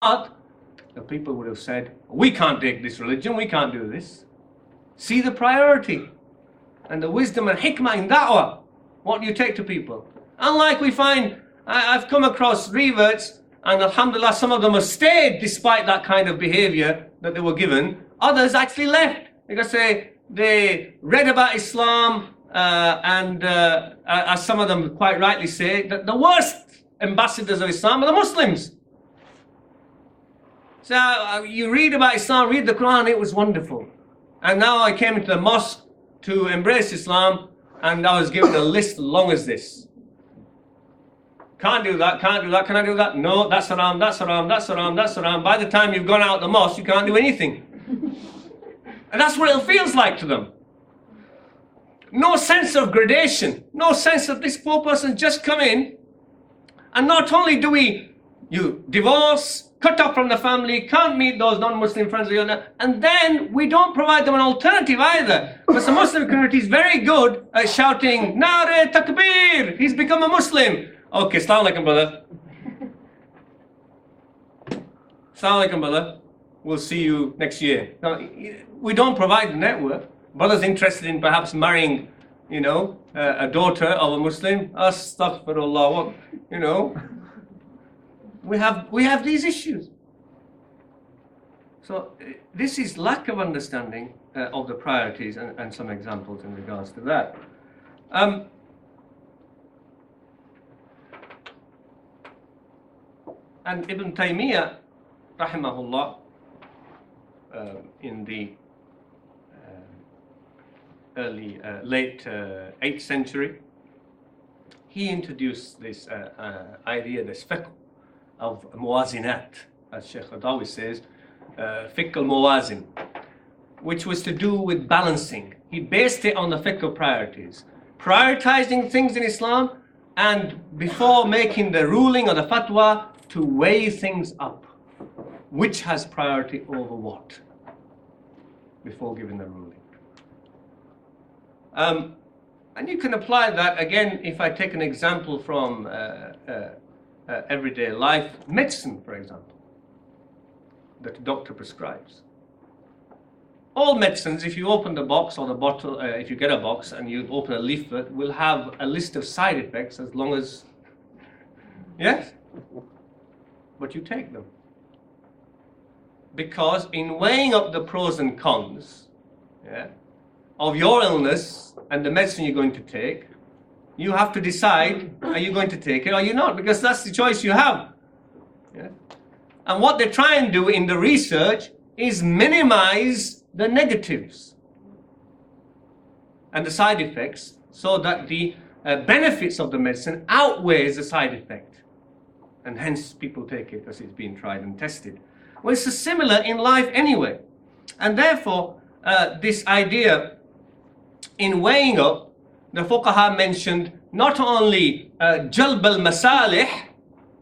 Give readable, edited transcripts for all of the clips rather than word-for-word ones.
the people would have said, we can't take this religion, we can't do this. See the priority and the wisdom and hikmah in da'wah. What do you take to people? Unlike we find, I've come across reverts, and alhamdulillah, some of them have stayed despite that kind of behavior that they were given. Others actually left because they read about Islam, and as some of them quite rightly say, that the worst ambassadors of Islam are the Muslims. So you read about Islam, read the Quran, it was wonderful. And now I came into the mosque to embrace Islam, and I was given a list long as this. Can't do that, can't do that, can I do that? No, that's haram, that's haram, that's haram, that's haram. By the time you've gone out the mosque, you can't do anything. And that's what it feels like to them. No sense of gradation, no sense of this poor person just come in, and not only do you divorce, cut off from the family, can't meet those non-Muslim friends of yours, and then we don't provide them an alternative either. Because the Muslim community is very good at shouting, Nare Takbir, he's become a Muslim. Okay, Assalamu alaikum, brother. Assalamu alaikum, brother. We'll see you next year. Now, we don't provide the network. Brothers interested in perhaps marrying, a daughter of a Muslim. Astaghfirullah, we have these issues. So this is lack of understanding of the priorities, and some examples in regards to that. And Ibn Taymiyyah, rahimahullah, in the late 8th century, he introduced this idea, this fiqh of muwazinat, as Sheikh Adawi says, fiqh al-muwazin, which was to do with balancing. He based it on the fiqh of priorities, prioritizing things in Islam, and before making the ruling or the fatwa, to weigh things up. Which has priority over what? Before giving the ruling. And you can apply that, again, if I take an example from everyday life, medicine, for example, that a doctor prescribes. All medicines, if you open the box or the bottle, if you get a box and you open a leaflet, will have a list of side effects as long as, yes? But you take them. Because in weighing up the pros and cons, of your illness and the medicine you're going to take, you have to decide, are you going to take it or are you not? Because that's the choice you have. And what they try and do in the research is minimize the negatives and the side effects so that the benefits of the medicine outweighs the side effect. And hence people take it because it's been tried and tested. Well, it's similar in life anyway. And therefore, this idea in weighing up, the fuqaha mentioned not only jalb al-masalih,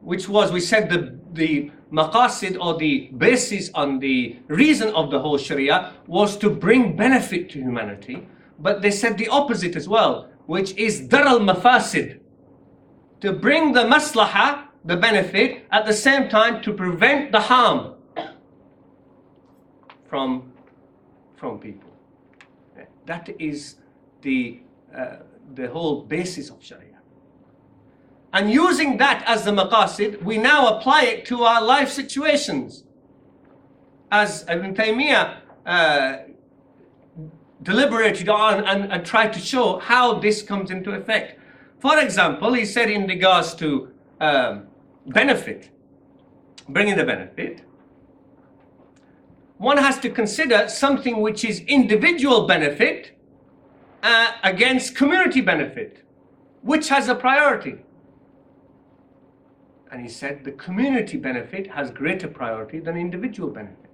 which was, we said, the maqasid, or the basis on the reason of the whole sharia, was to bring benefit to humanity. But they said the opposite as well, which is dar al-mafasid, to bring the maslaha, the benefit, at the same time to prevent the harm from people. That is the whole basis of Sharia. And using that as the maqasid, we now apply it to our life situations. As Ibn Taymiyyah deliberated on and tried to show how this comes into effect. For example, he said in regards to benefit, bringing the benefit, one has to consider something which is individual benefit against community benefit. Which has a priority? And he said the community benefit has greater priority than individual benefit,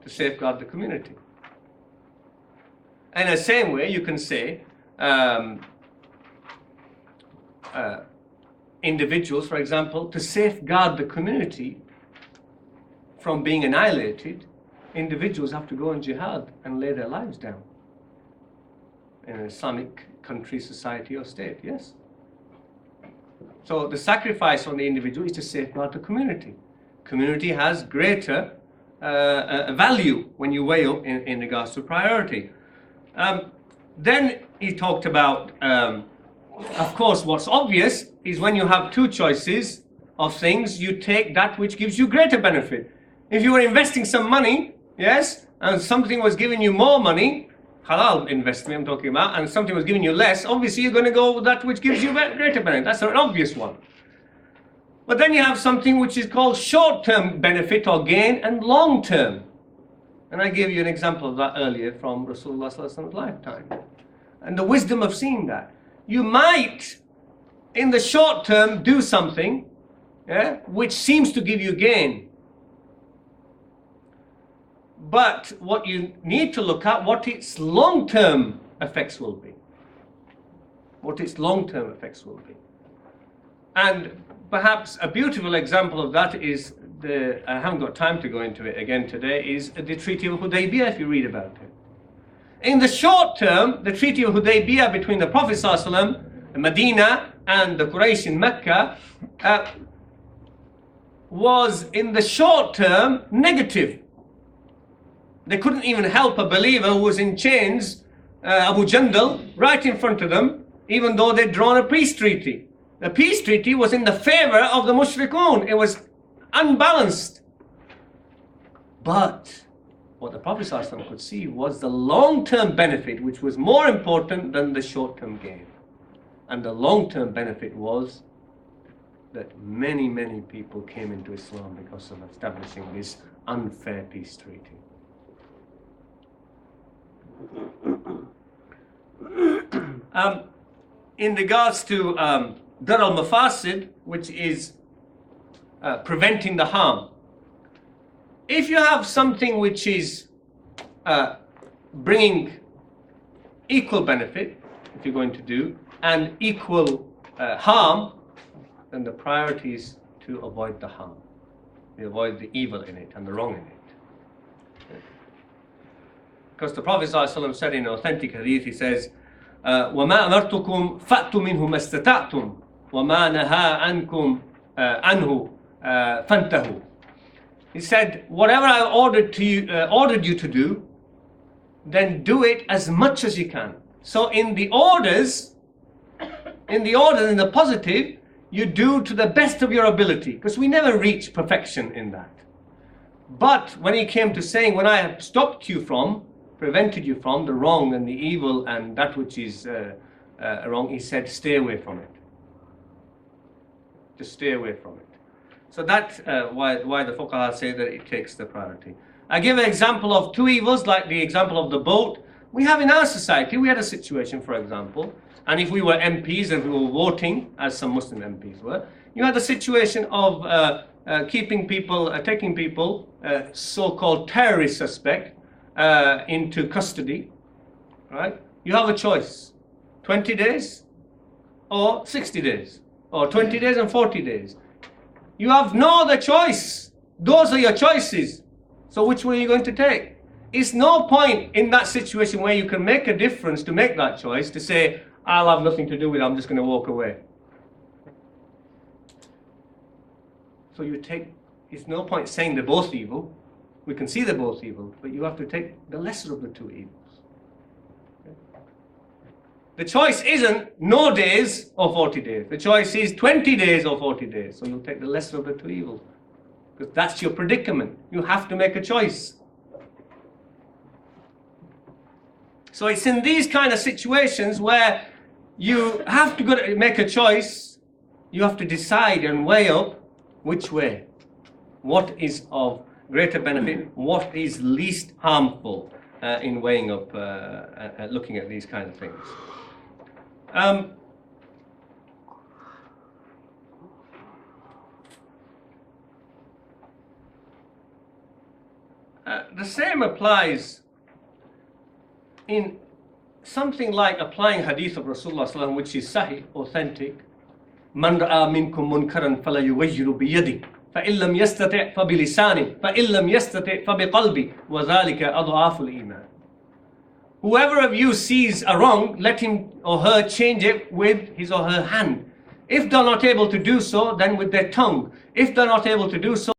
to safeguard the community. And in the same way, you can say individuals, for example, to safeguard the community from being annihilated, individuals have to go on jihad and lay their lives down in an Islamic country, society or state, yes? So the sacrifice on the individual is to safeguard the community. Community has greater value when you weigh up in regards to priority. Then he talked about, of course, what's obvious is when you have two choices of things, you take that which gives you greater benefit. If you were investing some money, yes, and something was giving you more money, halal investment I'm talking about, and something was giving you less, obviously you're going to go with that which gives you greater benefit. That's an obvious one. But then you have something which is called short-term benefit or gain and long-term. And I gave you an example of that earlier from Rasulullah's lifetime. And the wisdom of seeing that. You might, in the short term, do something which seems to give you gain. But what you need to look at, what its long-term effects will be. What its long-term effects will be. And perhaps a beautiful example of that is, I haven't got time to go into it again today, is the Treaty of Hudaybiyah, if you read about it. In the short term, the Treaty of Hudaybiyah between the Prophet ﷺ, Medina, and the Quraysh in Mecca was, in the short term, negative. They couldn't even help a believer who was in chains, Abu Jandal, right in front of them, even though they'd drawn a peace treaty. The peace treaty was in the favor of the mushrikun. It was unbalanced. But what the Prophet ﷺ could see was the long-term benefit, which was more important than the short-term gain. And the long-term benefit was that many, many people came into Islam because of establishing this unfair peace treaty. In regards to Dar al-Mafasid, which is preventing the harm. If you have something which is bringing equal benefit, if you're going to do, and equal harm, then the priority is to avoid the harm. You avoid the evil in it and the wrong in it. Because the Prophet ﷺ said in authentic hadith, he says, وَمَا أَمَرْتُكُمْ فَأْتُوا مِنْهُ مَا اسْتَطَعْتُمْ وَمَا نَهَا عَنْكُمْ عَنْهُ فَانْتَهُوا. He said, whatever I ordered you to do, then do it as much as you can. So in the orders, in the positive, you do to the best of your ability, because we never reach perfection in that. But when he came to saying, when I have stopped you from, prevented you from the wrong and the evil and that which is wrong, he said, stay away from it. Just stay away from it. So that's why the fuqaha say that it takes the priority. I give an example of two evils, like the example of the boat. We have in our society, we had a situation, for example, and if we were MPs and we were voting, as some Muslim MPs were, you had the situation of taking people, so-called terrorist suspect, into custody, right? You have a choice, 20 days or 60 days, or 20 days and 40 days. You have no other choice. Those are your choices. So which one are you going to take? It's no point in that situation where you can make a difference to make that choice, to say, I'll have nothing to do with it, I'm just going to walk away. So you take, it's no point saying they're both evil. We can see they're both evil, but you have to take the lesser of the two evils. The choice isn't no days or 40 days. The choice is 20 days or 40 days. So you'll take the lesser of the two evils. Because that's your predicament. You have to make a choice. So it's in these kind of situations where you have to make a choice. You have to decide and weigh up which way. What is of greater benefit? What is least harmful in weighing up, looking at these kind of things. The same applies in something like applying hadith of Rasulullah which is sahih, authentic. Man ra'a minkum munkaran fala yughayyiru biyadihi فإن لم يستطع فبلسانه فإن لم يستطع فبقلبه وذلك أضعاف الإيمان. Whoever of you sees a wrong, let him or her change it with his or her hand. If they're not able to do so, then with their tongue. If they're not able to do so,